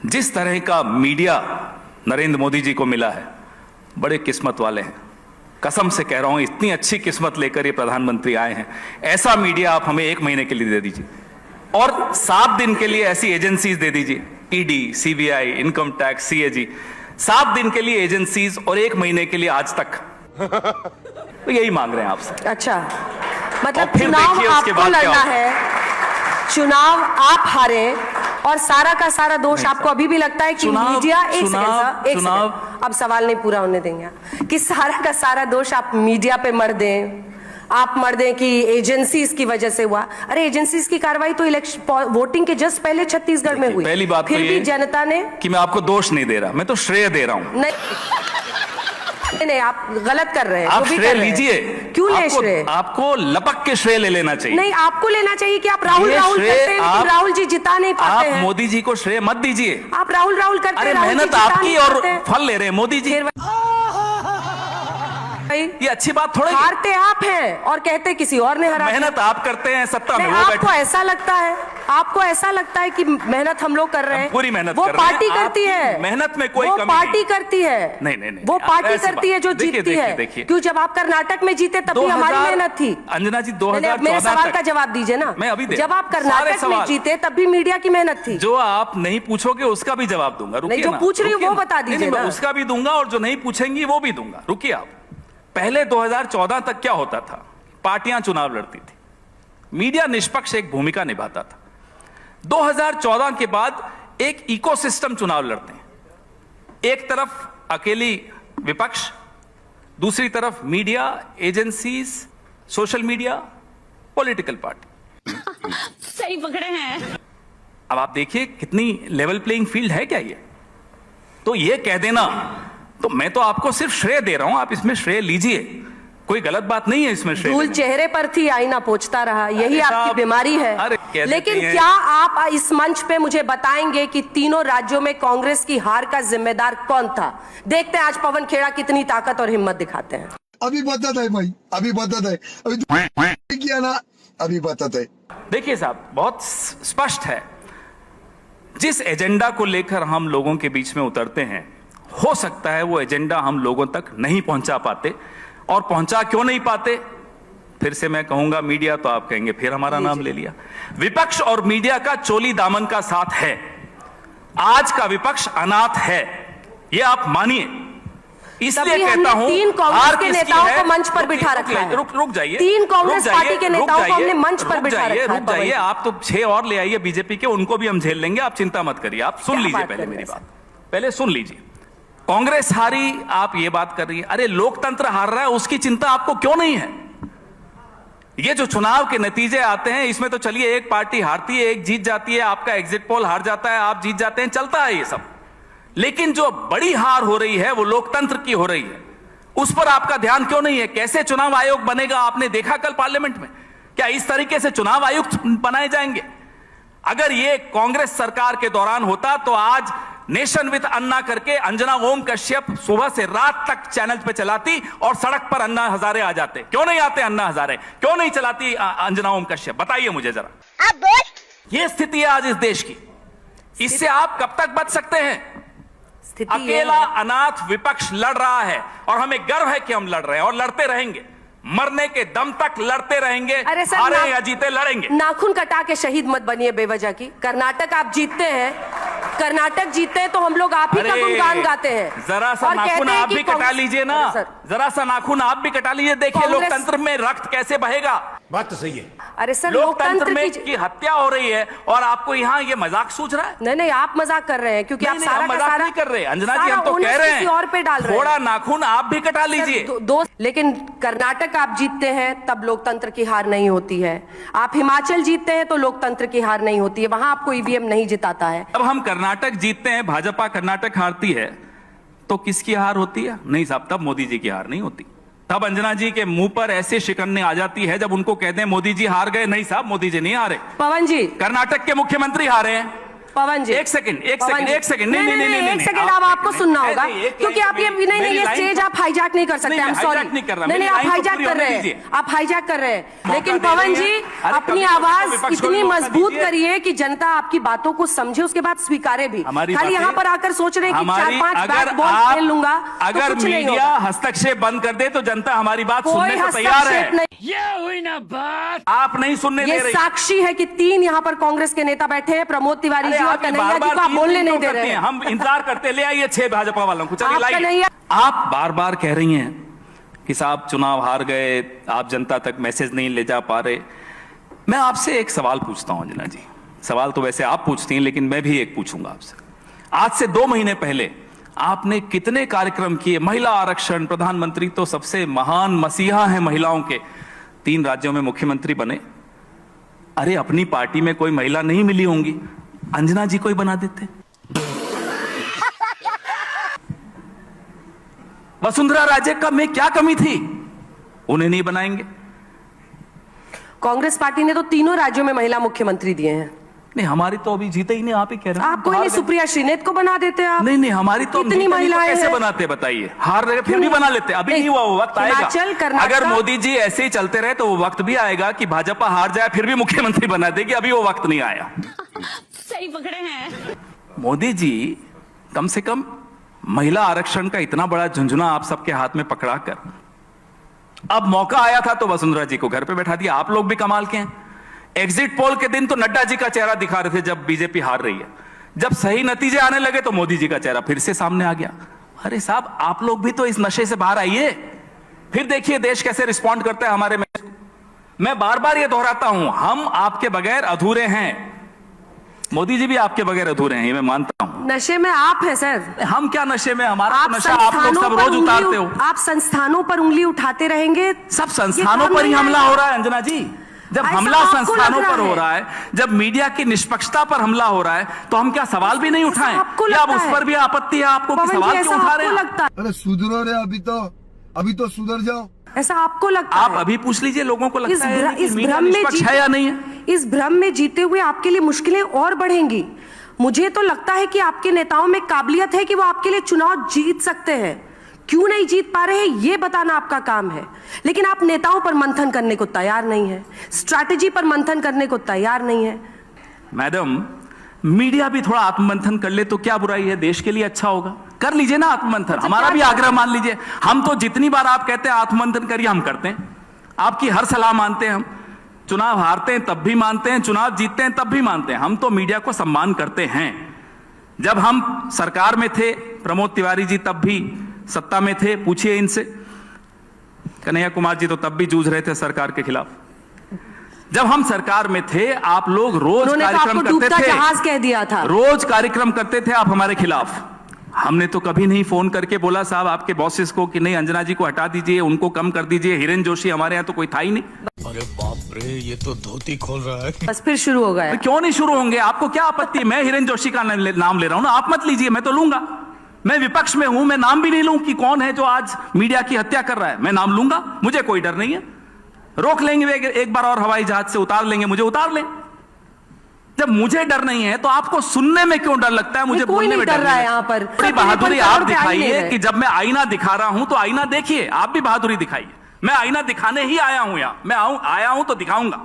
जिस तरह का मीडिया नरेंद्र मोदी जी को मिला है, बड़े किस्मत वाले हैं। कसम से कह रहा हूं, इतनी अच्छी किस्मत लेकर ये प्रधानमंत्री आए हैं। ऐसा मीडिया आप हमें 1 महीने के लिए दे दीजिए और 7 दिन के लिए ऐसी एजेंसीज दे दीजिए, ED, CBI, income tax, CAG, 7 दिन के लिए एजेंसीज और 1 महीने के लिए आज तक। तो यही मांग रहे हैं आपसे। अच्छा, मतलब फिर चुनाव देखिए उसके आपको बाद क्या लड़ना होगा। है, चुनाव आप हारे और सारा का सारा दोष आपको अभी भी लगता है कि मीडिया एक सेकंड, अब सवाल नहीं पूरा होने देंगे, कि सारा का सारा दोष आप मीडिया पे मर दें, आप मर दें कि एजेंसीज की वजह से हुआ। अरे एजेंसीज की कार्रवाई तो इलेक्शन वोटिंग के जस्ट पहले छत्तीसगढ़ में हुई। पहली बात फिर तो भी जनता ने, कि मैं आपको दोष नहीं दे रहा, मैं तो श्रेय दे रहा हूं। नहीं, आप गलत कर रहे हैं। आप श्रेय लीजिए। क्यों ले श्रेय? आपको लपक के श्रेय ले लेना चाहिए। नहीं, आपको लेना चाहिए कि आप राहुल करते हैं, लेकिन राहुल जी जिता नहीं पाते हैं। आप मोदी जी को श्रेय मत दीजिए। आप राहुल करते हैं, मेहनत आपकी और फल ले रहे हैं मोदी जी। ये अच्छी बात थोड़ी। हारते आप हैं और कहते किसी और ने हरा। मेहनत आप करते हैं, सत्ता में वो आपको बैठे। ऐसा लगता है, आपको ऐसा लगता है कि मेहनत हम लोग कर रहे हैं। पूरी मेहनत वो कर रहे हैं। पार्टी करती है, मेहनत में कोई कमी नहीं। पार्टी करती है। नहीं, वो पार्टी करती है जो जीतती है। क्यों? जब आप कर्नाटक में जीते तब भी हमारी मेहनत थी। अंजना जी 2014 मेरे सवाल का जवाब दीजिए ना। मैं अभी जब आप कर्नाटक में जीते तब भी मीडिया की मेहनत थी। जो आप नहीं पूछोगे उसका भी जवाब दूंगा। रुकिए, जो पूछ रही हूँ वो बता दीजिए ना। उसका भी दूंगा और जो नहीं पूछेंगी वो भी दूंगा। रुकिए आप। पहले 2014 तक क्या होता था? पार्टियां चुनाव लड़ती थी, मीडिया निष्पक्ष एक भूमिका निभाता था। 2014 के बाद एक इकोसिस्टम चुनाव लड़ते हैं। एक तरफ अकेली विपक्ष, दूसरी तरफ media, agencies, social media, political party. सही पकड़े हैं। अब आप देखिए कितनी लेवल प्लेइंग फील्ड है क्या ये? तो ये कह देना, तो मैं तो आपको सिर्फ श्रेय दे रहा हूं, आप इसमें श्रेय लीजिए, कोई गलत बात नहीं है इसमें श्रेय। धूल चेहरे पर थी, आईना पोंछता रहा, यही आपकी बीमारी है। लेकिन क्या आप इस मंच पे मुझे बताएंगे कि तीनों राज्यों में कांग्रेस की हार का जिम्मेदार कौन था? देखते हैं आज पवन खेड़ा कितनी ताकत और हिम्मत दिखाते हैं। अभी बताता है भाई, अभी बताता है, अभी किया ना, अभी बताता है। देखिए साहब, बहुत स्पष्ट है, जिस एजेंडा को लेकर हम लोगों के बीच में उतरते हैं, हो सकता है वो एजेंडा हम लोगों तक नहीं पहुंचा पाते। और पहुंचा क्यों नहीं पाते? फिर से मैं कहूंगा मीडिया, तो आप कहेंगे फिर हमारा नाम ले लिया। विपक्ष और मीडिया का चोली दामन का साथ है। आज का विपक्ष अनाथ है, ये आप मानिए। इसलिए कहता हूं, 3 कांग्रेस के नेताओं को मंच पर बिठा रखा है। रुक जाइए। 3 कांग्रेस पार्टी के नेताओं को हमने मंच पर बिठा रखा है। रुक जाइए, आप तो 6 और ले आइए बीजेपी के, उनको भी हम झेल लेंगे, आप चिंता मत करिए। आप सुन लीजिए पहले मेरी बात, पहले सुन लीजिए। कांग्रेस हारी, आप ये बात कर रही है। अरे लोकतंत्र हार रहा है, उसकी चिंता आपको क्यों नहीं है? ये जो चुनाव के नतीजे आते हैं, इसमें तो चलिए एक पार्टी हारती है, एक जीत जाती है, आपका एग्जिट पोल हार जाता है, आप जीत जाते हैं, चलता है ये सब। लेकिन जो बड़ी हार हो रही है वो लोकतंत्र की हो रही है, उस पर आपका ध्यान क्यों नहीं है? कैसे चुनाव आयोग बनेगा आपने देखा कल पार्लियामेंट में? क्या इस तरीके से चुनाव आयुक्त बनाए जाएंगे? अगर ये कांग्रेस सरकार के दौरान होता तो आज नेशन विद अन्ना करके अंजना ओम कश्यप सुबह से रात तक चैनल पे चलाती और सड़क पर अन्ना हजारे आ जाते। क्यों नहीं आते अन्ना हजारे? क्यों नहीं चलाती अंजना ओम कश्यप? बताइए मुझे जरा। अब बोल। ये स्थिति है आज इस देश की। इससे आप कब तक बच सकते हैं? अकेला अनाथ विपक्ष लड़ रहा है और हमें गर्व है कि हम लड़ रहे हैं और लड़ते रहेंगे, मरने के दम तक लड़ते रहेंगे। अरे सर, हारे या जीते लड़ेंगे। नाखून कटा के शहीद मत बनिए बेवजह की। कर्नाटक आप जीतते हैं, कर्नाटक जीतते हैं तो हम लोग आप ही का गुणगान गाते हैं। जरा सा नाखून आप भी कटा लीजिए ना, जरा सा नाखून आप भी कटा लीजिए, देखिए लोकतंत्र में रक्त कैसे बहेगा। बात तो सही है। अरे सर, लोकतंत्र में की हत्या हो रही है और आपको यहाँ ये मजाक सूझ रहा है? नहीं, आप मजाक कर रहे हैं, क्योंकि आप सारा का सारा नहीं कर रहे। अंजना जी, हम तो कह रहे हैं और पे डाल रहे हैं। थोड़ा नाखून आप भी कटा लीजिए। लेकिन कर्नाटक आप जीतते हैं तब लोकतंत्र की हार नहीं होती है। आप हिमाचल जीतते हैं तो लोकतंत्र की हार नहीं होती है, वहां आपको ईवीएम नहीं जिताता है। अब हम कर्नाटक जीतते हैं, भाजपा कर्नाटक हारती है, तो किसकी हार होती है? नहीं साहब, तब मोदी जी की हार नहीं होती। तब अंजना जी के मुंह पर ऐसे शिकन्ने आ जाती है जब उनको कहते हैं मोदी जी हार गए। नहीं साहब, मोदी जी नहीं हारे। पवन जी, कर्नाटक के मुख्यमंत्री हारे हैं पवन जी, एक सेकंड पवन जी। एक सेकंड नहीं एक सेकंड अब आपको सुनना होगा, क्योंकि आप ये नहीं ये स्टेज आप हाईजैक नहीं कर सकते। सॉरी, नहीं आप हाईजैक कर रहे हैं, आप हाईजैक कर रहे हैं। लेकिन पवन जी अपनी आवाज इतनी मजबूत करिए कि जनता आपकी बातों को समझे, उसके बाद स्वीकारे भी। खाली यहाँ पर आकर सोच रहे हैं कि 4-5 बैट बॉल खेल लूंगा, अगर मीडिया हस्तक्षेप बंद कर दे तो जनता हमारी बात सुनने को तैयार है। ये हुई ना बात। आप नहीं सुनने दे ये रही। साक्षी है कि 3 यहाँ पर कांग्रेस के नेता बैठे हैं, प्रमोद तिवारी जी और कन्हैया जी को आप बोलने नहीं दे रहे हैं। हम इंतजार करते, ले आइए 6 भाजपा वालों को, चलिए आप लाइए। कन्हैया- आप बार बार कह रही हैं कि साहब चुनाव हार गए, आप जनता तक मैसेज नहीं ले जा पा रहे। मैं आपसे एक सवाल पूछता हूं अंजना जी, सवाल तो वैसे आप पूछती हैं लेकिन मैं भी एक पूछूंगा आपसे। आज से 2 महीने पहले आपने कितने कार्यक्रम किए, महिला आरक्षण, प्रधानमंत्री तो सबसे महान मसीहा हैं महिलाओं के, 3 राज्यों में मुख्यमंत्री बने। अरे अपनी पार्टी में कोई महिला नहीं मिली होंगी, अंजना जी को ही बना देते। वसुंधरा राजे का में क्या कमी थी, उन्हें नहीं बनाएंगे? कांग्रेस पार्टी ने तो तीनों राज्यों में महिला मुख्यमंत्री दिए हैं। नहीं हमारी तो अभी जीते ही नहीं, आप ही कह रहे हैं। आप कोई नहीं, सुप्रिया श्रीनेत को बना देते आप। नहीं हमारी तो कितनी महिलाएं कैसे हैं? बनाते बताइए, हार रहे फिर भी बना लेते। अभी नहीं हुआ, वो वक्त आएगा। हिमाचल, कर्नाटक- अगर मोदी जी ऐसे ही चलते रहे तो वो वक्त भी आएगा कि भाजपा हार जाए फिर भी मुख्यमंत्री बना देगी। अभी वो वक्त नहीं आया। सही पकड़े हैं। मोदी जी कम से कम महिला आरक्षण का इतना बड़ा झुंझुना आप सबके हाथ में पकड़ाकर, अब मौका आया था तो वसुंधरा जी को घर पे बैठा दिया। आप लोग भी कमाल के हैं। एग्जिट पोल के दिन तो नड्डा जी का चेहरा दिखा रहे थे जब बीजेपी हार रही है, जब सही नतीजे आने लगे तो मोदी जी का चेहरा फिर से सामने आ गया। अरे साहब आप लोग भी तो इस नशे से बाहर आइए, फिर देखिए देश कैसे रिस्पॉन्ड करता है हमारे में। मैं बार बार ये दोहराता हूं, हम आपके बगैर अधूरे हैं, मोदी जी भी आपके बगैर अधूरे हैं, ये मैं मानता हूं। नशे में आप हैं सर। हम क्या नशे में, हमारा आप तो नशा आप लोग सब रोज उतारते हो। आप संस्थानों पर उंगली उठाते रहेंगे। सब संस्थानों पर ही हमला हो रहा है अंजना जी। जब ऐसा हमला आपको संस्थानों लग रहा पर हो है? रहा है, जब मीडिया की निष्पक्षता पर हमला हो रहा है, तो हम क्या सवाल भी नहीं उठाएं? आपको या अब लगता उस है? पर भी आपत्ति है आपको कि पवन जी, सवाल ऐसा क्यों उठा रहे आपको हैं? लगता है? अरे सुधरो रे, अभी तो सुधर जाओ। ऐसा आपको लगता आप है? अभी पूछ लीजिए लोगों को लगता है कि इस मीडिया भ्रम में निष्पक्ष है या नहीं है? इस भ्रम में जीते हुए आपके लिए मुश्किलें और बढ़ेंगी। मुझे तो लगता है कि आपके नेताओं में काबिलियत है कि वो आपके लिए चुनाव जीत सकते हैं। क्यों नहीं जीत पा रहे हैं ये बताना आपका काम है, लेकिन आप नेताओं पर मंथन करने को तैयार नहीं है, स्ट्रैटेजी पर मंथन करने को तैयार नहीं है। मैडम मीडिया भी थोड़ा आत्ममंथन कर ले तो क्या बुराई है, देश के लिए अच्छा होगा। कर लीजिए ना आत्ममंथन, हमारा भी आग्रह मान लीजिए। हम तो जितनी बार आप कहते हैं आत्ममंथन करिए हम करते हैं, आपकी हर सलाह मानते हैं। हम चुनाव हारते हैं तब भी मानते हैं, चुनाव जीतते हैं तब भी मानते हैं। हम तो मीडिया को सम्मान करते हैं। जब हम सरकार में थे, प्रमोद तिवारी जी तब भी सत्ता में थे, पूछिए इनसे। कन्हैया कुमार जी तो तब भी जूझ रहे थे सरकार के खिलाफ। जब हम सरकार में थे आप लोग रोज कार्यक्रम करते थे, जहाज कह दिया था, रोज कार्यक्रम करते थे आप हमारे खिलाफ। हमने तो कभी नहीं फोन करके बोला साहब आपके बॉसेस को कि नहीं अंजना जी को हटा दीजिए, उनको कम कर दीजिए। हिरेन जोशी हमारे यहाँ तो कोई था ही नहीं। अरे बाप रे, ये तो धोती खोल रहा है। बस फिर शुरू हो गया। क्यों नहीं शुरू होंगे, आपको क्या आपत्ति है? मैं हिरेन जोशी का नाम ले रहा हूं ना, आप मत लीजिए, मैं तो लूंगा। मैं विपक्ष में हूं, मैं नाम भी नहीं लूं कि कौन है जो आज मीडिया की हत्या कर रहा है। मैं नाम लूंगा, मुझे कोई डर नहीं है। रोक लेंगे एक बार और, हवाई जहाज से उतार लेंगे, मुझे उतार लें। जब मुझे डर नहीं है तो आपको सुनने में क्यों डर लगता है? मुझे कोई बोलने नहीं में डर रहा है यहाँ पर। बड़ी बहादुरी आप दिखाइए है। कि जब मैं आईना दिखा रहा हूं तो आईना देखिए, आप भी बहादुरी दिखाइए। मैं आईना दिखाने ही आया हूं, यहां मैं आया हूं तो दिखाऊंगा।